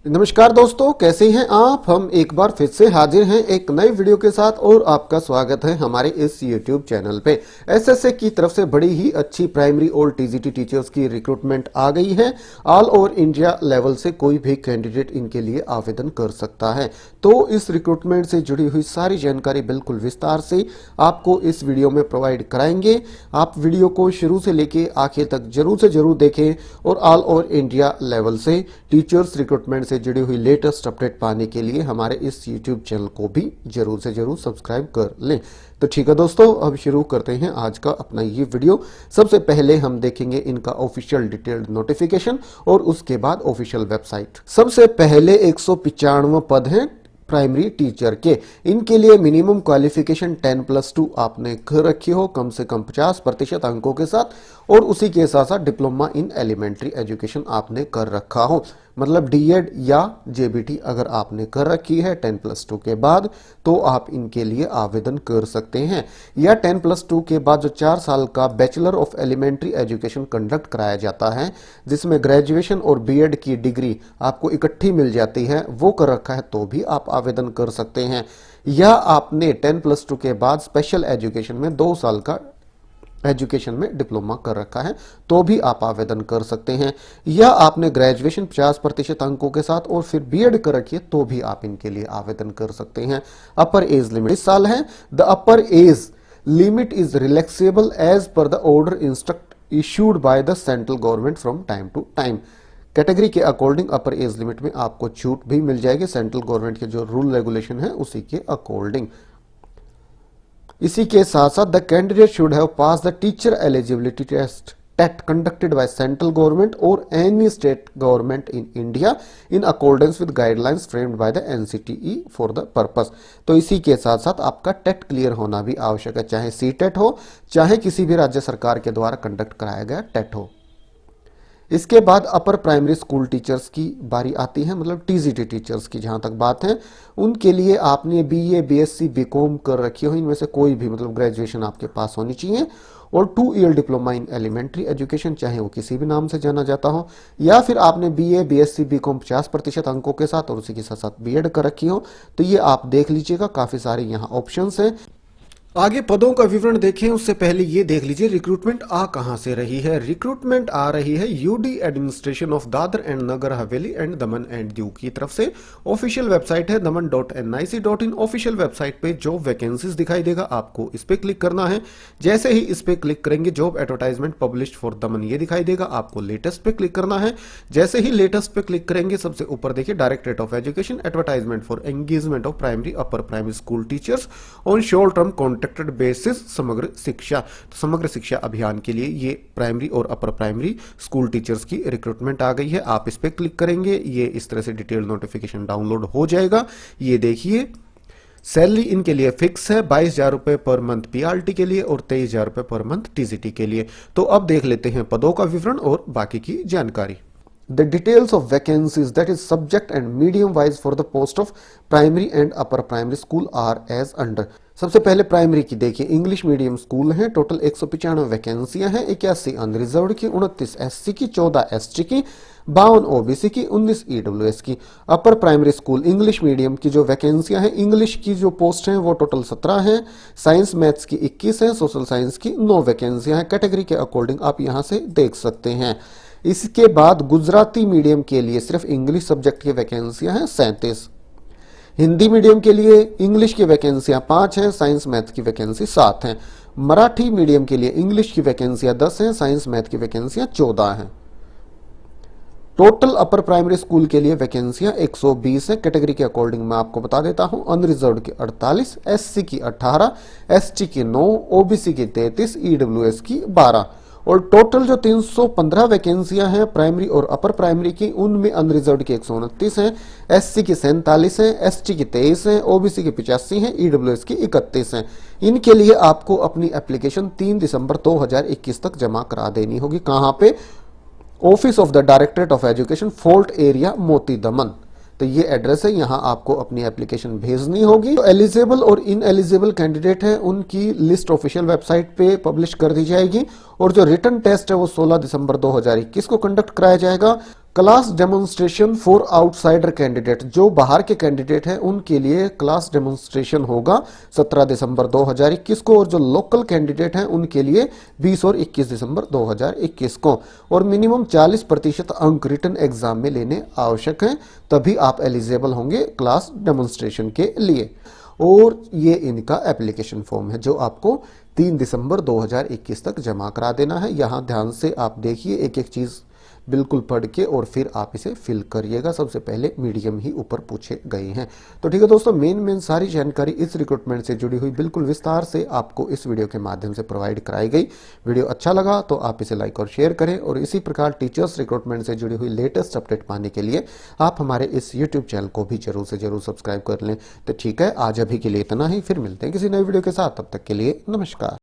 नमस्कार दोस्तों, कैसे हैं आप। हम एक बार फिर से हाजिर हैं एक नई वीडियो के साथ और आपका स्वागत है हमारे इस YouTube चैनल पे। एसएसए की तरफ से बड़ी ही अच्छी प्राइमरी और टीजीटी टीचर्स की रिक्रूटमेंट आ गई है। ऑल ओवर इंडिया लेवल से कोई भी कैंडिडेट इनके लिए आवेदन कर सकता है। तो इस रिक्रूटमेंट से जुड़ी हुई सारी जानकारी बिल्कुल विस्तार से आपको इस वीडियो में प्रोवाइड कराएंगे। आप वीडियो को शुरू से लेके आखिर तक जरूर से जरूर देखें और ऑल ओवर इंडिया लेवल से टीचर्स रिक्रूटमेंट से जुड़ी हुई लेटेस्ट अपडेट पाने के लिए हमारे इस YouTube चैनल को भी जरूर से जरूर सब्सक्राइब कर लें। तो ठीक है दोस्तों, अब शुरू करते हैं आज का अपना ये वीडियो। सबसे पहले हम देखेंगे इनका ऑफिशियल डिटेल्ड नोटिफिकेशन और उसके बाद ऑफिशियल वेबसाइट। सबसे पहले 195 पद हैं प्राइमरी टीचर के। इनके लिए मिनिमम क्वालिफिकेशन 10+2 आपने कर रखी हो, कम से कम 50% अंकों के साथ, और उसी के साथ साथ डिप्लोमा इन एलिमेंट्री एजुकेशन आपने कर रखा हो। मतलब डीएड या जेबीटी अगर आपने कर रखी है 10+2 के बाद तो आप इनके लिए आवेदन कर सकते हैं। या 10+2 के बाद जो 4 साल का bachelor of elementary education conduct कराया जाता है, जिसमें ग्रेजुएशन और बीएड की डिग्री आपको इकट्ठी मिल जाती है, वो कर रखा है तो भी आप आवेदन कर सकते हैं। या आपने 10+2 के बाद स्पेशल एजुकेशन में 2 साल का एजुकेशन में डिप्लोमा कर रखा है तो भी आप आवेदन कर सकते हैं। या आपने ग्रेजुएशन 50% अंकों के साथ और फिर बीएड कर रखी है तो भी आप इनके लिए आवेदन कर सकते हैं। अपर एज लिमिट 20 साल है। The upper age limit is relaxable as per the order instruct issued by the central government from time to time. Category के अकॉर्डिंग अपर एज लिमिट में आपको छूट भी मिल जाएगी, सेंट्रल गवर्नमेंट के जो रूल रेगुलेशन है उसी के अकॉर्डिंग। इसी के साथ साथ the candidate should have pass the teacher eligibility test TET conducted by central government और any state government in India in accordance with guidelines framed by the NCTE for the purpose. तो इसी के साथ साथ आपका टेट क्लियर होना भी आवश्यक है, चाहे सी टेट हो चाहे किसी भी राज्य सरकार के द्वारा कंडक्ट कराया गया टेट हो। इसके बाद अपर प्राइमरी स्कूल टीचर्स की बारी आती है, मतलब टीजीटी टीचर्स की जहां तक बात है। उनके लिए आपने बीए, बीएससी, बीकॉम कर रखी हो, इनमें से कोई भी, मतलब ग्रेजुएशन आपके पास होनी चाहिए, और 2 year diploma in elementary education, चाहे वो किसी भी नाम से जाना जाता हो। या फिर आपने बीए, बीएससी, बीकॉम 50% अंकों के साथ और उसी के साथ साथ बीएड कर रखी हो। तो ये आप देख लीजिएगा, काफी सारे यहाँ ऑप्शंस हैं। आगे पदों का विवरण देखें उससे पहले ये देख लीजिए रिक्रूटमेंट आ कहां से रही है। रिक्रूटमेंट आ रही है UT administration of Dadra and Nagar Haveli and Daman and Diu की तरफ से। ऑफिशियल वेबसाइट है daman.nic.in। ऑफिशियल वेबसाइट पे जॉब वैकेंसीज दिखाई देगा, आपको इस पे क्लिक करना है। जैसे ही इस पे क्लिक करेंगे जॉब एडवर्टाइजमेंट पब्लिश्ड फॉर दमन ये दिखाई देगा, आपको लेटेस्ट पे क्लिक करना है। जैसे ही लेटेस्ट पे क्लिक करेंगे सबसे ऊपर देखिए directorate of education advertisement for engagement of primary upper primary school teachers on short term contracted basis समग्र शिक्षा। तो समग्र शिक्षा अभियान के लिए ये प्राइमरी और अपर प्राइमरी स्कूल टीचर्स की रिक्रूटमेंट आ गई है। आप इस पे क्लिक करेंगे, ये इस तरह से डिटेल नोटिफिकेशन डाउनलोड हो जाएगा। ये देखिए सैलरी इनके लिए फिक्स है 22,000 रुपए पर मंथ पीआरटी के लिए और 23,000 रुपए पर मंथ टीजीटी के लिए। तो अब देख लेते हैं पदों का विवरण और बाकी की जानकारी। The details of vacancies, that is subject and medium wise for the post of primary and upper primary school are as under। सबसे पहले प्राइमरी की देखिए, इंग्लिश मीडियम स्कूल है, टोटल 195 वैकेंसियां हैं, 81 अनरिजर्व्ड की, 29 एससी की, 14 एसटी की, 52 ओबीसी की, 19 ईडब्ल्यूएस की। Upper primary school English medium की जो वैकेंसियां हैं, इंग्लिश की जो पोस्ट हैं वो टोटल 17 हैं, साइंस मैथ्स की 21 है, सोशल साइंस की 9 वैकेंसियां हैं। कैटेगरी के अकॉर्डिंग आप यहां से देख सकते हैं। इसके बाद गुजराती मीडियम के लिए सिर्फ इंग्लिश सब्जेक्ट की वैकेंसियां हैं 37। हिंदी मीडियम के लिए इंग्लिश की वैकेंसियां 5 हैं, साइंस मैथ की वैकेंसी 7 हैं। मराठी मीडियम के लिए इंग्लिश की वैकेंसियां 10 हैं, साइंस मैथ की वैकेंसियां 14 हैं। टोटल अपर प्राइमरी स्कूल के लिए वैकेंसियां 120 है। कैटेगरी के अकॉर्डिंग मैं आपको बता देता हूं, अनरिजर्व्ड की 48, एससी की 18, एसटी की 9, ओबीसी की 33, ईडब्ल्यूएस की 12। और टोटल जो 315 वैकेंसियां हैं प्राइमरी और अपर प्राइमरी की, उनमें अनरिजर्व्ड की 129 हैं, एससी की 47 हैं, एसटी की 23 हैं, ओबीसी की 85 हैं, ईडब्ल्यूएस की 31 हैं। इनके लिए आपको अपनी एप्लीकेशन 3 दिसंबर 2021 तक जमा करा देनी होगी। कहां पे? Office of the directorate of education, fort area, मोती दमन। तो ये एड्रेस है, यहाँ आपको अपनी एप्लीकेशन भेजनी होगी। तो एलिजिबल और इन एलिजिबल कैंडिडेट हैं उनकी लिस्ट ऑफिशियल वेबसाइट पे पब्लिश कर दी जाएगी। और जो रिटन टेस्ट है वो 16 दिसंबर 2021 को कंडक्ट कराया जाएगा। Class demonstration for outsider candidate, जो बाहर के कैंडिडेट हैं उनके लिए क्लास डेमोन्स्ट्रेशन होगा 17 दिसंबर 2021 को, और जो लोकल कैंडिडेट हैं उनके लिए 20 और 21 दिसंबर 2021 को। और मिनिमम 40% अंक रिटन एग्जाम में लेने आवश्यक हैं, तभी आप एलिजिबल होंगे क्लास डेमोन्स्ट्रेशन के लिए। और ये इनका एप्लीकेशन फॉर्म है जो आपको 3 दिसंबर 2021 तक जमा करा देना है। यहाँ ध्यान से आप देखिए, एक एक चीज़ बिल्कुल पढ़ के और फिर आप इसे फिल करिएगा। सबसे पहले मीडियम ही ऊपर पूछे गए हैं। तो ठीक है दोस्तों, मेन सारी जानकारी इस रिक्रूटमेंट से जुड़ी हुई बिल्कुल विस्तार से आपको इस वीडियो के माध्यम से प्रोवाइड कराई गई। वीडियो अच्छा लगा तो आप इसे लाइक और शेयर करें, और इसी प्रकार टीचर्स रिक्रूटमेंट से जुड़ी हुई लेटेस्ट अपडेट पाने के लिए आप हमारे इस यूट्यूब चैनल को भी जरूर से जरूर सब्सक्राइब कर लें। तो ठीक है, आज अभी के लिए इतना ही, फिर मिलते हैं किसी नए वीडियो के साथ। तब तक के लिए नमस्कार।